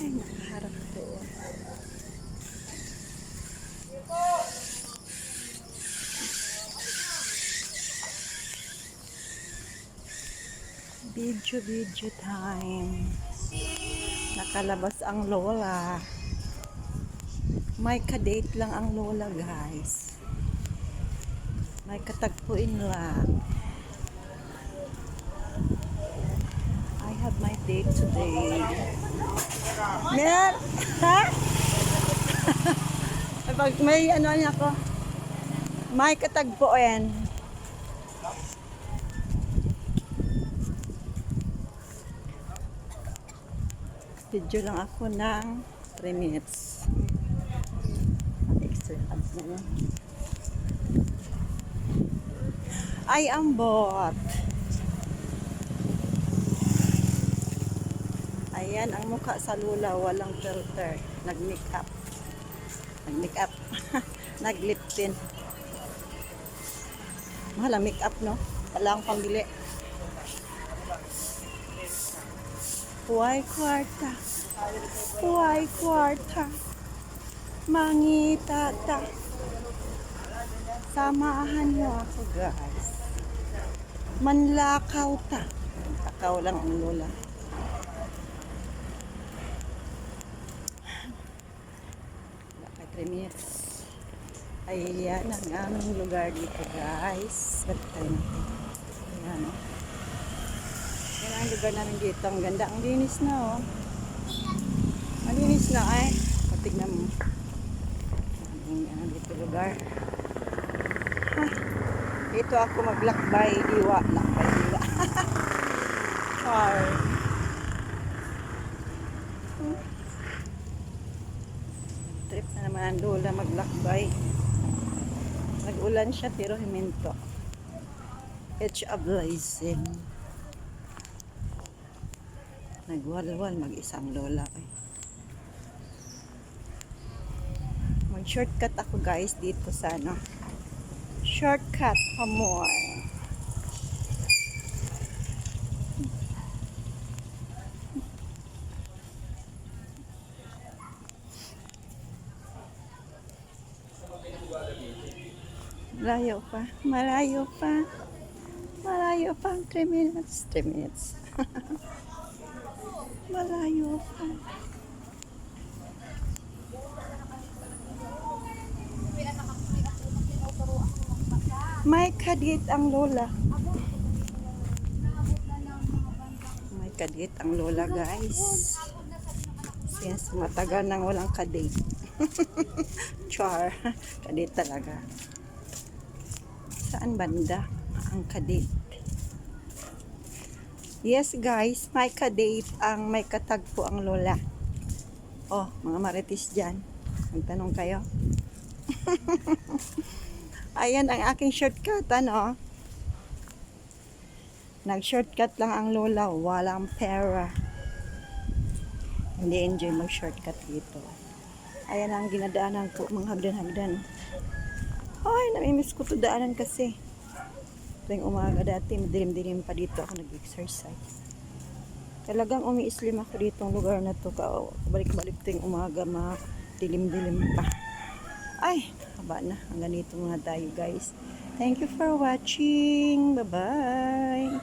Ay, nakaharap to. Video time. Nakalabas ang lola. May kadate lang ang lola, guys. May katagpuin lang. I have my date today. Mer! Ha? Pag may ano niya ako. May katagpuin. Video lang ako ng 3 minutes. Extra ads na yun. Ay, ambot. Ayan, ang mukha sa lula, walang filter. Nag-make-up. Nag-make-up. Nag-lip tint. Mahal ang make-up, no? Wala ang pambili. Huwag kwarta. Huwag kwarta. Mangitata. Samahan niyo ako, guys. Manlakaw ta. Takaw lang ang lola. Wala 3 minutes. Ayan ang aming lugar dito, guys. Balik tayo natin. Ayan, o. Yan ang lugar namin dito. Ang ganda. Ang linis na, oh. Ang linis na, ay. Patignan mo. Ang dito lugar. Ha. Dito ako maglakbay. Iwa. Lakbay nila. Char. Trip na naman ang lola maglakbay. Nag-ulan siya, pero himinto. It's a blazing. Nagwalwal mag-isang lola. Mag-shortcut ako, guys, dito sa ano. Shortcut pa more. Malayo pa. Malayo pa. Malayo pa. 3 minutes. 3 minutes. Malayo pa. May kadit ang lola. May kadit ang lola, guys. Since matagal nang walang kadit. Char. Kadit talaga. Saan banda ang kadate? Yes, guys, may kadate ang may katagpo ang lola. Oh, mga marites dyan. Magtanong kayo. Ayan ang aking shortcut, ano? Nag-shortcut lang ang lola. Walang pera. Hindi enjoy mag-shortcut dito. Ayan ang ginadaanan ko, mga hagdan-hagdan. Ay, namimiss ko to daanan kasi. Tuwing umaga dati, madilim-dilim pa dito ako nag-exercise. Talagang umiislim ako dito ang lugar na to. Balik-balik tuwing umaga, dilim-dilim pa. Ay, haba na. Hanggang dito muna tayo, guys. Thank you for watching. Bye-bye.